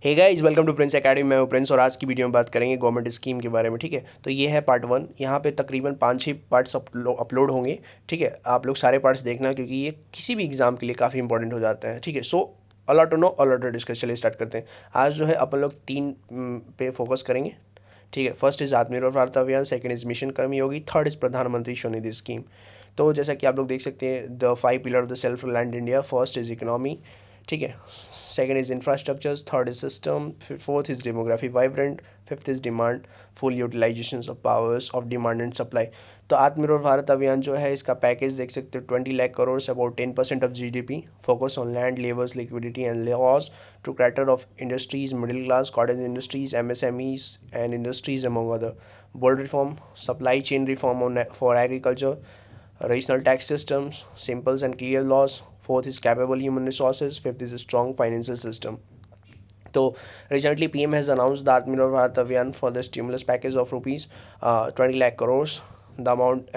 Hey guys, welcome to Prince Academy. मैं हूं Prince और आज की वीडियो में बात करेंगे गवर्नमेंट स्कीम के बारे में। ठीक है, तो ये है पार्ट वन। यहाँ पे तकरीबन 5-6 पार्ट्स अपलोड होंगे। ठीक है, आप लोग सारे पार्ट्स देखना क्योंकि ये किसी भी एग्जाम के लिए काफ़ी इंपॉर्टेंट हो जाते हैं। ठीक है, so a lot to know a lot to discuss. चलिए स्टार्ट करते हैं। आज जो है अपन लोग तीन पे फोकस करेंगे। ठीक है, फर्स्ट इज आत्मनिर्भर भारत अभियान, second is mission Karmayogi, third is प्रधानमंत्री स्वनिधि स्कीम। तो जैसा कि आप लोग देख सकते हैं, the 5 pillar of the self reliant India. First is economy, ठीक है, second is infrastructures, third is system, fourth is demography vibrant, fifth is demand, full utilizations of powers of demand and supply। तो आत्मनिर्भर भारत अभियान जो है, इसका package देख सकते हो, 20 lakh crore, about 10% of GDP, focus on land, labours, liquidity and laws to cater of industries, middle class, cottage industries, MSMEs and industries among other. Bold reform, supply chain reform for agriculture, regional tax systems, simple and clear laws. Fourth is capable human resources. Fifth is a strong financial system. So recently PM has announced the Atmanirbhar Bharat Abhiyan for the stimulus package of rupees 20 lakh crores. The amount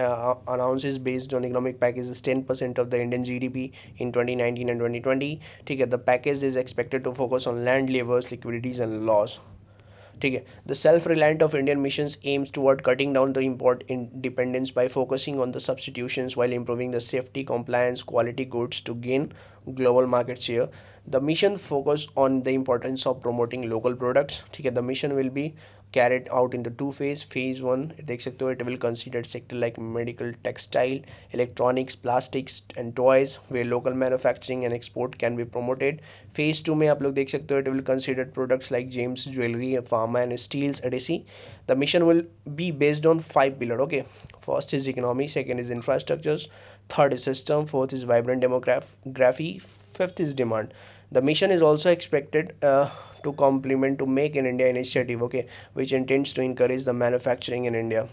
announced is based on economic package is 10% of the Indian GDP in 2019 and 2020. ठीक है, the package is expected to focus on land, labors, liquidities and laws. ठीक है, the self reliant of Indian missions AIIMS toward cutting down the import dependence bye focusing on the substitutions while improving the safety compliance quality goods to gain global market share. The mission focus on the importance of promoting local products. ठीक है, the mission will be carried out into two phase. Phase one देख सकते हो, it will consider sector like medical, textile, electronics, plastics and toys where local manufacturing and export can be promoted. Phase two में आप लोग देख सकते हो, it will consider products like gems, jewelry, pharma and steels etc. The mission will be based on 5 pillars. Okay, first is economy, second is infrastructures, third is system, fourth is vibrant demography, fifth is demand. The mission is also expected to complement to Make in India initiative, okay, which intends to encourage the manufacturing in India.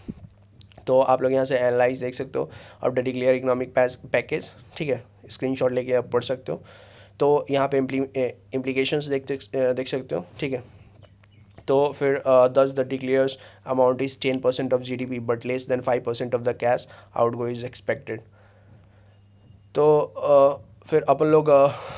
तो आप लोग यहाँ से analyse देख सकते हो अब the declare economic package. ठीक है, स्क्रीनशॉट लेके आप पढ़ सकते हो। तो यहाँ पे इम्प्लीकेशंस देख सकते हो। ठीक है, तो फिर दस the declares amount is 10% of GDP but less than 5% of the cash outgo is expected. तो फिर अपन लोग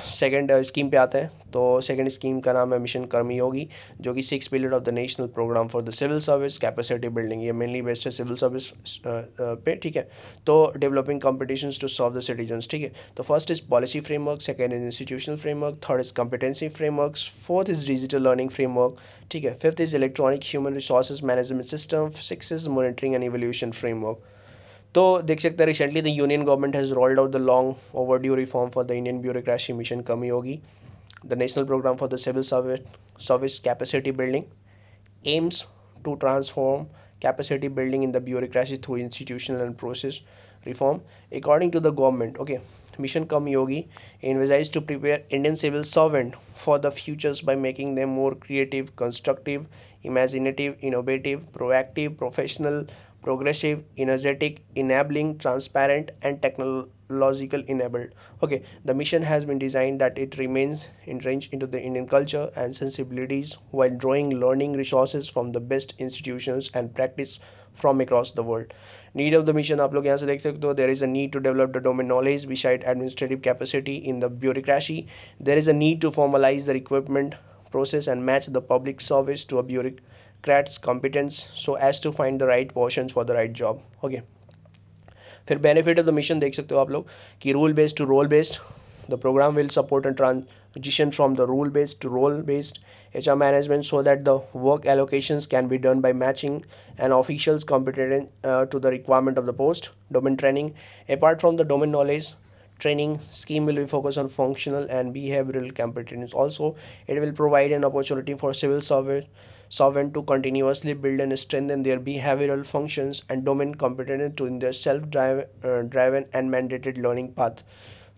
सेकंड स्कीम पे आते हैं। तो सेकंड स्कीम का नाम है मिशन कर्मयोगी, जो कि 6 pillar of the national programme for the civil service capacity building. ये मेनली बेस्ड है सिविल सर्विस पे। ठीक है, तो developing competitions to serve the citizens. ठीक है, तो first is policy framework, second is institutional framework, third is competency framework, fourth is digital learning framework. ठीक है, fifth is electronic human resources management system, six is monitoring and evolution framework. तो देख सकते हैं recently the union government has rolled out the long overdue reform for the Indian bureaucracy mission Karmayogi, the national programme for the civil service capacity building aims to transform capacity building in the bureaucracy through institutional and process reform. According to the government, okay, Mission Yogi envisages to prepare Indian civil servant for the futures by making them more creative, constructive, imaginative, innovative, proactive, professional, progressive, energetic, enabling, transparent, and technological enabled. Okay, the mission has been designed that it remains entrenched into the Indian culture and sensibilities while drawing learning resources from the best institutions and practice from across the world. Need of the mission, आप लोग यहाँ से देख सकते हो, there is a need to develop the domain knowledge beside administrative capacity in the bureaucracy. There is a need to formalize the recruitment process and match the public service to a bureaucrat's competence so as to find the right portions for the right job. Okay, फिर benefit of the mission देख सकते हो आप लोग कि rule based to role based. The programme will support and transition from the rule based to role based HR management so that the work allocations can be done by matching an official's competent to the requirement of the post. Domain training, apart from the domain knowledge training scheme will be focused on functional and behavioral competence. Also, it will provide an opportunity for civil servant to continuously build and strengthen their behavioral functions and domain competence to in their self-driven and mandated learning path.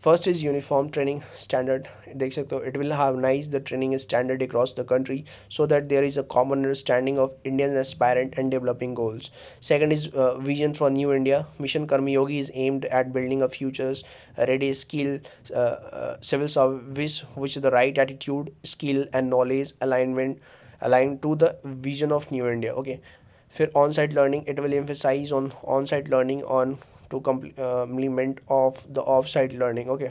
First is uniform training standard. देख सकते हो, it will harmonize the training standard across the country so that there is a common understanding of Indian aspirant and developing goals. Second is vision for new India. Mission Karmayogi is aimed at building a futures ready skill civil service which the right attitude, skill and knowledge aligned to the vision of new India. Okay, फिर on site learning, it will emphasize on on site learning on to complement of the off site learning. Okay,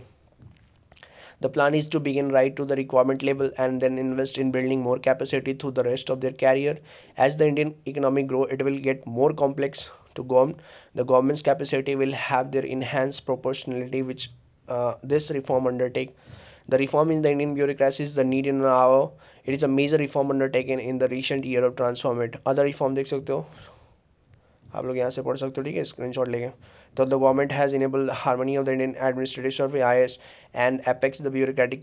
The plan is to begin right to the requirement level and then invest in building more capacity through the rest of their career. As the Indian economy grow, it will get more complex to go on. The government's capacity will have their enhanced proportionality, which this reform undertake. The reform in the Indian bureaucracy is the need in an hour. It is a major reform undertaken in the recent year of transform it. Other reform देख सकते हो, आप लोग यहाँ से पढ़ सकते हो, ठीक है, स्क्रीनशॉट लेके. तो the government has enabled harmony of the Indian administrative service IAS and apex the bureaucratic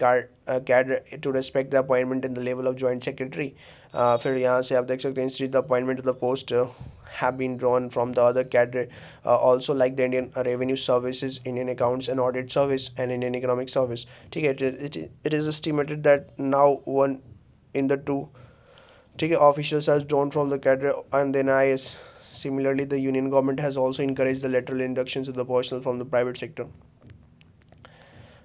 cadre to respect the appointment in the level of joint secretary. फिर यहाँ से आप देख सकते हैं instead the appointment of the post have been drawn from the other cadre, also like the Indian revenue services, Indian accounts and audit service and Indian economic service. ठीक है, it is estimated that now one in the two, ठीक है, officials has drawn from the cadre and then IAS. Similarly, the union government has also encouraged the lateral inductions of the personnel from the private sector.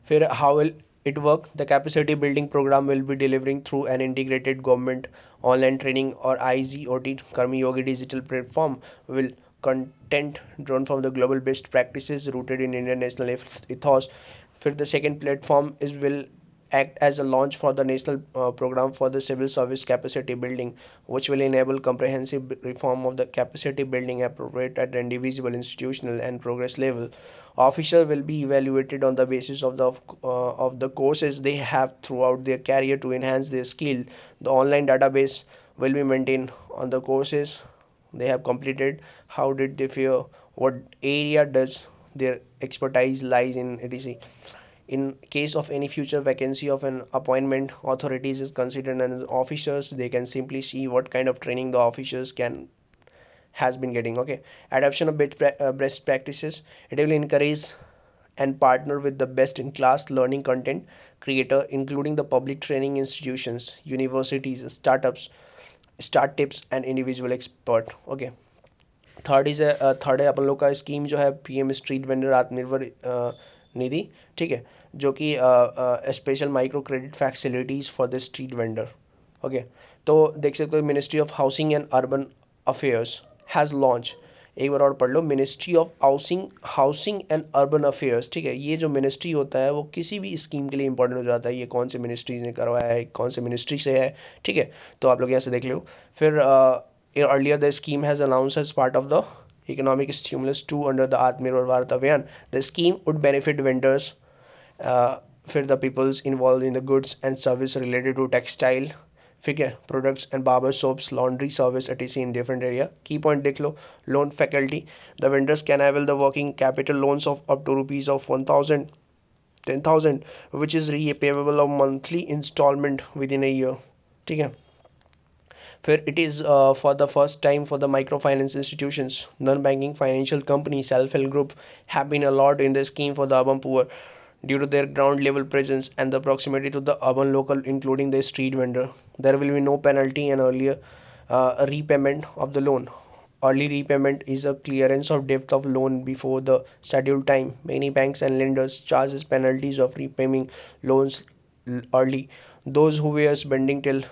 फिर how will it work? The capacity building program will be delivering through an integrated government online training or IGOT Karmi Yogi digital platform will content drawn from the global best practices rooted in Indian national ethos. फिर the second platform is will act as a launch for the national program for the civil service capacity building, which will enable comprehensive reform of the capacity building appropriate at the indivisible, institutional and progress level. Officers will be evaluated on the basis of the courses they have throughout their career to enhance their skill. The online database will be maintained on the courses they have completed, how did they fare, what area does their expertise lies in, etc. In case of any future vacancy of an appointment, authorities is considered as officers. They can simply see what kind of training the officers can has been getting. Okay, adoption of best practices. It will encourage and partner with the best in class learning content creator, including the public training institutions, universities, startups, start tips and individual expert. Okay, third है अपन लोग का scheme जो है PM street vendor Atmanirbhar Nidhi, ठीक है, जो कि special micro credit facilities for the street vendor. Okay, तो देख सकते हो ministry of housing and urban affairs has launch. एक बार और पढ़ लो, ministry of housing and urban affairs. ठीक है, ये जो मिनिस्ट्री होता है वो किसी भी स्कीम के लिए इंपॉर्टेंट हो जाता है. ये कौन से मिनिस्ट्री ने करवाया है, कौन से मिनिस्ट्री से है, ठीक है, तो आप लोग यहाँ से देख लो. फिर earlier the scheme has announced as part of the economic stimulus 2 under the Atmanirbhar Bharat Abhiyan. The scheme would benefit vendors, फिर the peoples involved in the goods and service related to textile, ठीक है, products and barber soaps, laundry service etc in different area. Key point देख लो, loan faculty. The vendors can avail the working capital loans of up to rupees of 1000 10,000 which is repayable of monthly installment within a year. ठीक है, फिर it is for the first time for the microfinance institutions, non-banking financial companies, self-help group have been allowed in the scheme for the urban poor due to their ground level presence and the proximity to the urban local, including the street vendor. There will be no penalty and earlier repayment of the loan. Early repayment is a clearance of debt of loan before the scheduled time. Many banks and lenders charges penalties of repaying loans early. Those who were spending till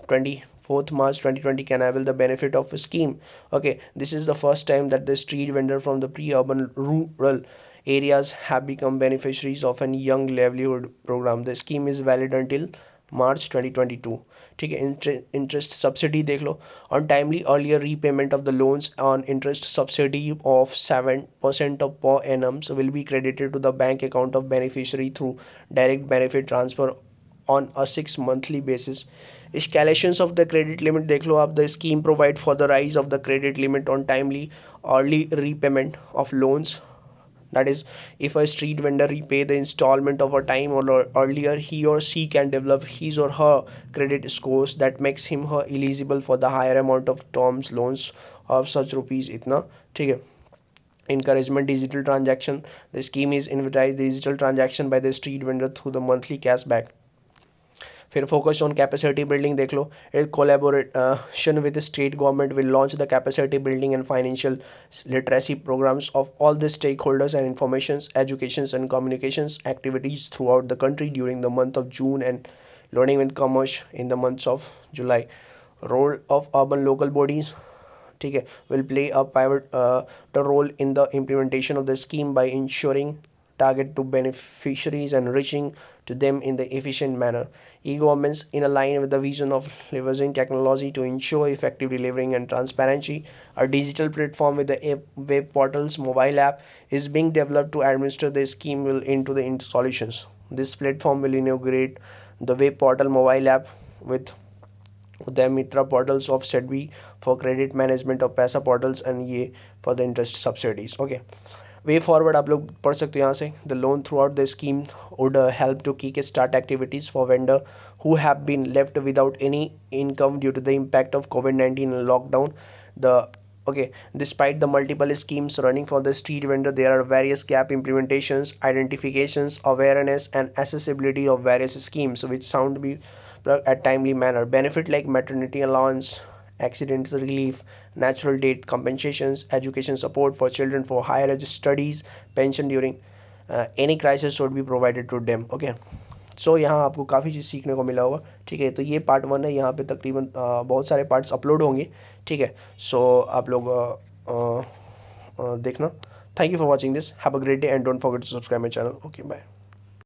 24th March 2020 can avail the benefit of a scheme. Okay, this is the first time that the street vendor from the pre-urban rural areas have become beneficiaries of a young livelihood program. The scheme is valid until March 2022. ठीक है, interest subsidy देख लो. On timely earlier repayment of the loans on interest subsidy of 7% of per annum will be credited to the bank account of beneficiary through direct benefit transfer on a 6 monthly basis. Escalations of the credit limit देख लो आप. The scheme provide for the rise of the credit limit on timely early repayment of loans. That is, if a street vendor repay the installment of a time or earlier, he or she can develop his or her credit scores that makes him or her eligible for the higher amount of terms loans of such rupees इतना. ठीक है, encouragement digital transaction. The scheme is advertised digital transaction by the street vendor through the monthly cashback. फिर focus on capacity building देख लो. एक collaboration with state government will launch the capacity building and financial literacy programmes of all the stakeholders and information education and communications activities throughout the country during the month of June and learning with commerce in the months of July. Role of urban local bodies, ठीक है, will play a pivotal role in the implementation of the scheme by ensuring target to beneficiaries and reaching to them in the efficient manner. E-governments, in line with the vision of leveraging technology to ensure effective delivering and transparency, a digital platform with the web portals mobile app is being developed to administer the scheme will into the solutions. This platform will integrate the web portal mobile app with the Mitra portals of SEDBI for credit management of पैसा portals and ये for the interest subsidies. Okay. Way forward आप लोग पढ़ सकते हो यहाँ से the loan throughout the scheme would help to kick start activities for vendor who have been left without any income due to the impact of कोविड-19 lockdown the okay, despite the multiple schemes running for the street vendor, there are various gap implementations, identifications, awareness and accessibility of various schemes which sound to be at timely manner. Benefit like maternity allowance, accident relief, natural death compensations, education support for children for higher studies, pension during any crisis should be provided to them. Okay. सो यहाँ आपको काफ़ी चीज़ सीखने को मिला होगा, ठीक है। तो ये पार्ट 1 है, यहाँ पे तकरीबन बहुत सारे पार्ट्स अपलोड होंगे, ठीक है। सो आप लोग देखना। Thank you for watching this, have a great day and don't forget to subscribe my channel. Okay, bye.